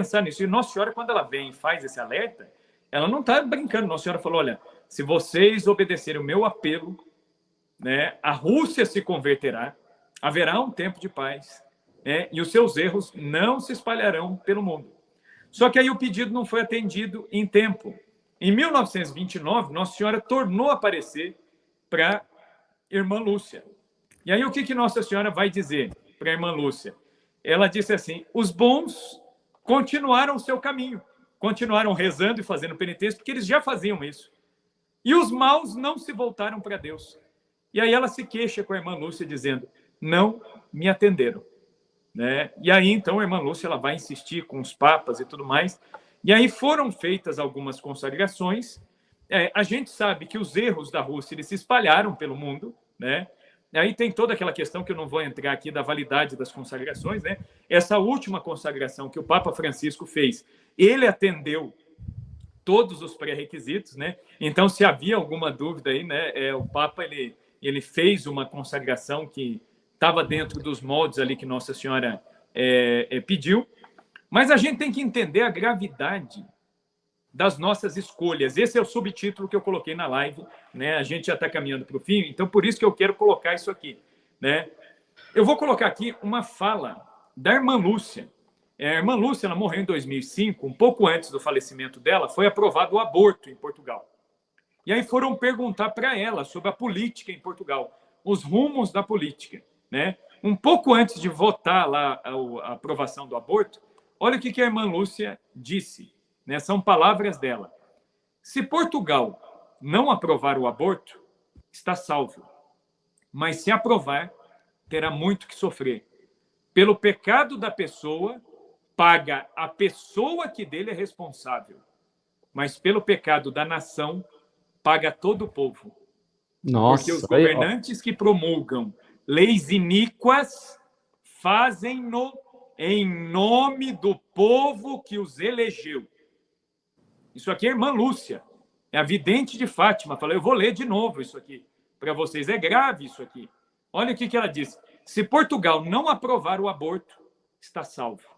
pensar nisso. E Nossa Senhora, quando ela vem e faz esse alerta, ela não está brincando. Nossa Senhora falou, olha, se vocês obedecerem o meu apelo, né, a Rússia se converterá, haverá um tempo de paz, né, e os seus erros não se espalharão pelo mundo. Só que aí o pedido não foi atendido em tempo. Em 1929, Nossa Senhora tornou a aparecer para a irmã Lúcia. E aí o que Nossa Senhora vai dizer para a irmã Lúcia? Ela disse assim, os bons continuaram o seu caminho, continuaram rezando e fazendo penitência, porque eles já faziam isso. E os maus não se voltaram para Deus. E aí ela se queixa com a irmã Lúcia, dizendo, não me atenderam. Né? E aí, então, a irmã Lúcia ela vai insistir com os papas e tudo mais. E aí foram feitas algumas consagrações. A gente sabe que os erros da Rússia eles se espalharam pelo mundo, né? E aí tem toda aquela questão que eu não vou entrar aqui da validade das consagrações, né? Essa última consagração que o Papa Francisco fez, ele atendeu todos os pré-requisitos, né? Então, se havia alguma dúvida aí, né? O Papa ele fez uma consagração que estava dentro dos moldes ali que Nossa Senhora pediu, mas a gente tem que entender a gravidade das nossas escolhas. Esse é o subtítulo que eu coloquei na live, né? A gente já está caminhando para o fim, então por isso que eu quero colocar isso aqui, né? Eu vou colocar aqui uma fala da irmã Lúcia. A irmã Lúcia ela morreu em 2005, um pouco antes do falecimento dela, foi aprovado o aborto em Portugal. E aí foram perguntar para ela sobre a política em Portugal, os rumos da política, né? Um pouco antes de votar lá a aprovação do aborto, olha o que a irmã Lúcia disse, né? São palavras dela. Se Portugal não aprovar o aborto, está salvo. Mas se aprovar, terá muito que sofrer. Pelo pecado da pessoa, paga a pessoa que dele é responsável. Mas pelo pecado da nação, paga todo o povo. Nossa, porque os governantes que promulgam leis iníquas fazem-no em nome do povo que os elegeu. Isso aqui é a irmã Lúcia, é a vidente de Fátima. Falei, eu vou ler de novo isso aqui para vocês. É grave isso aqui. Olha o que ela disse. Se Portugal não aprovar o aborto, está salvo.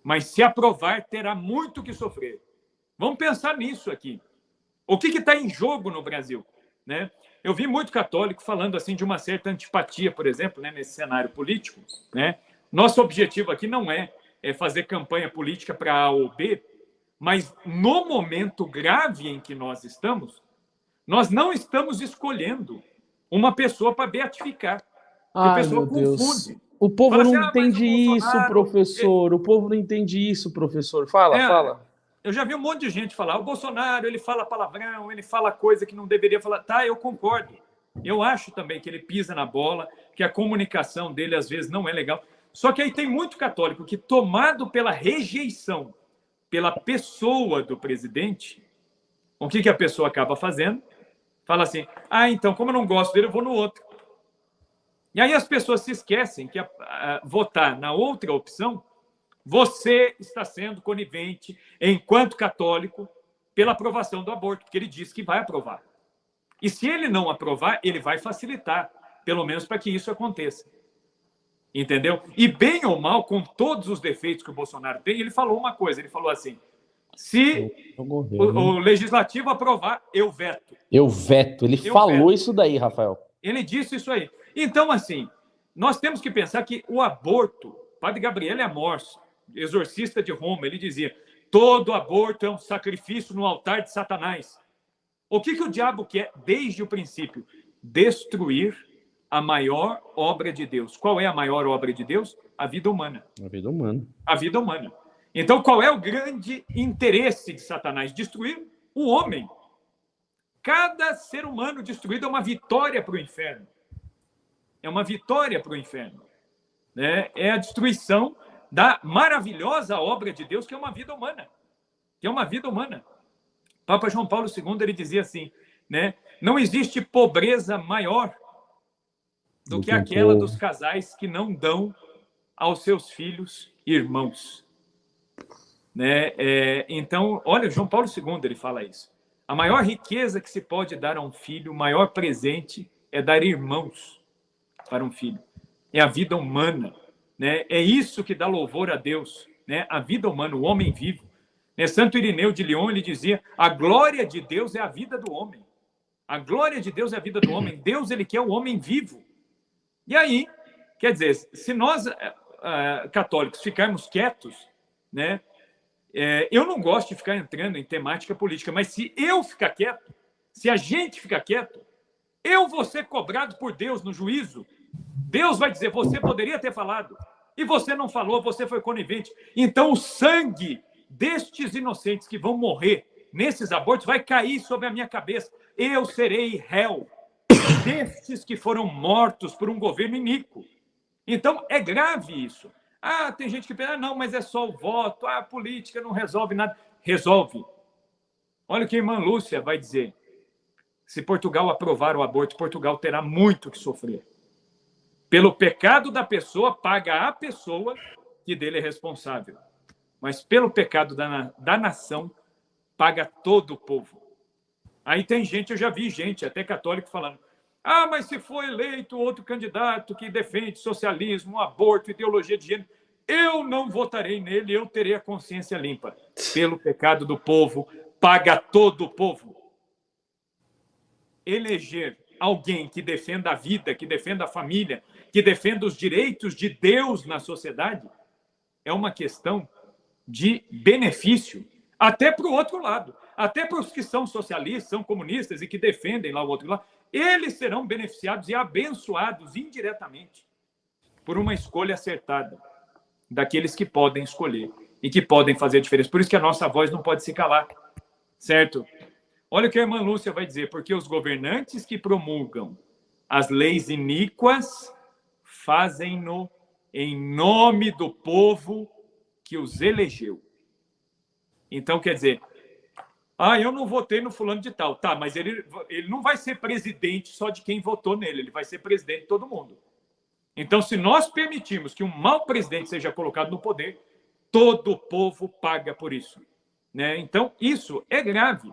Mas se aprovar, terá muito que sofrer. Vamos pensar nisso aqui. O que está em jogo no Brasil? Né? Eu vi muito católico falando assim de uma certa antipatia, por exemplo, né, nesse cenário político. Né? Nosso objetivo aqui não é fazer campanha política para A ou B, mas no momento grave em que nós estamos, nós não estamos escolhendo uma pessoa para beatificar. Porque a ai, pessoa meu Deus. confunde. O povo Fala não assim, mas o entende isso, Bolsonaro... professor. O povo não entende isso, professor. Fala, fala. Eu já vi um monte de gente falar, o Bolsonaro, ele fala palavrão, ele fala coisa que não deveria falar. Tá, eu concordo. Eu acho também que ele pisa na bola, que a comunicação dele às vezes não é legal. Só que aí tem muito católico que, tomado pela rejeição pela pessoa do presidente, o que a pessoa acaba fazendo? Fala assim, então, como eu não gosto dele, eu vou no outro. E aí as pessoas se esquecem que votar na outra opção, você está sendo conivente, enquanto católico, pela aprovação do aborto, porque ele disse que vai aprovar. E se ele não aprovar, ele vai facilitar, pelo menos para que isso aconteça. Entendeu? E bem ou mal, com todos os defeitos que o Bolsonaro tem, ele falou uma coisa, ele falou assim, se o legislativo aprovar, eu veto. Eu veto. Ele falou isso daí, Rafael. Ele disse isso aí. Então, assim, nós temos que pensar que o aborto, Padre Gabriele Amorso, exorcista de Roma, ele dizia, todo aborto é um sacrifício no altar de Satanás. O que o diabo quer desde o princípio? Destruir a maior obra de Deus. Qual é a maior obra de Deus? A vida humana. A vida humana. A vida humana. Então, qual é o grande interesse de Satanás? Destruir o homem. Cada ser humano destruído é uma vitória para o inferno. É uma vitória para o inferno. Né? É a destruição da maravilhosa obra de Deus, que é uma vida humana. Que é uma vida humana. Papa João Paulo II ele dizia assim, né? Não existe pobreza maior do que aquela dos casais que não dão aos seus filhos irmãos. Né? Então, olha, João Paulo II ele fala isso. A maior riqueza que se pode dar a um filho, o maior presente é dar irmãos para um filho. É a vida humana. Né? É isso que dá louvor a Deus. né, a vida humana, o homem vivo. Né? Santo Irineu de Lyon, ele dizia, a glória de Deus é a vida do homem. A glória de Deus é a vida do homem. Deus, ele quer o homem vivo. E aí, quer dizer, se nós, católicos, ficarmos quietos, né, eu não gosto de ficar entrando em temática política, mas se eu ficar quieto, se a gente ficar quieto, eu vou ser cobrado por Deus no juízo. Deus vai dizer, você poderia ter falado, e você não falou, você foi conivente. Então, o sangue destes inocentes que vão morrer nesses abortos vai cair sobre a minha cabeça. Eu serei réu destes que foram mortos por um governo iníquo. Então, é grave isso. Tem gente que pensa, não, mas é só o voto, a política não resolve nada. Resolve. Olha o que a irmã Lúcia vai dizer. Se Portugal aprovar o aborto, Portugal terá muito que sofrer. Pelo pecado da pessoa, paga a pessoa que dele é responsável. Mas pelo pecado da nação, paga todo o povo. Aí tem gente, eu já vi gente, até católico, falando, mas se for eleito outro candidato que defende socialismo, aborto, ideologia de gênero, eu não votarei nele, eu terei a consciência limpa. Pelo pecado do povo, paga todo o povo. Eleger alguém que defenda a vida, que defenda a família, que defenda os direitos de Deus na sociedade, é uma questão de benefício, até para o outro lado, até para os que são socialistas, são comunistas e que defendem lá o outro lado, eles serão beneficiados e abençoados indiretamente por uma escolha acertada daqueles que podem escolher e que podem fazer a diferença. Por isso que a nossa voz não pode se calar, certo? Olha o que a irmã Lúcia vai dizer, porque os governantes que promulgam as leis iníquas fazem-no em nome do povo que os elegeu. Então, quer dizer, eu não votei no fulano de tal. Tá, mas ele não vai ser presidente só de quem votou nele, ele vai ser presidente de todo mundo. Então, se nós permitirmos que um mau presidente seja colocado no poder, todo o povo paga por isso. Né? Então, isso é grave.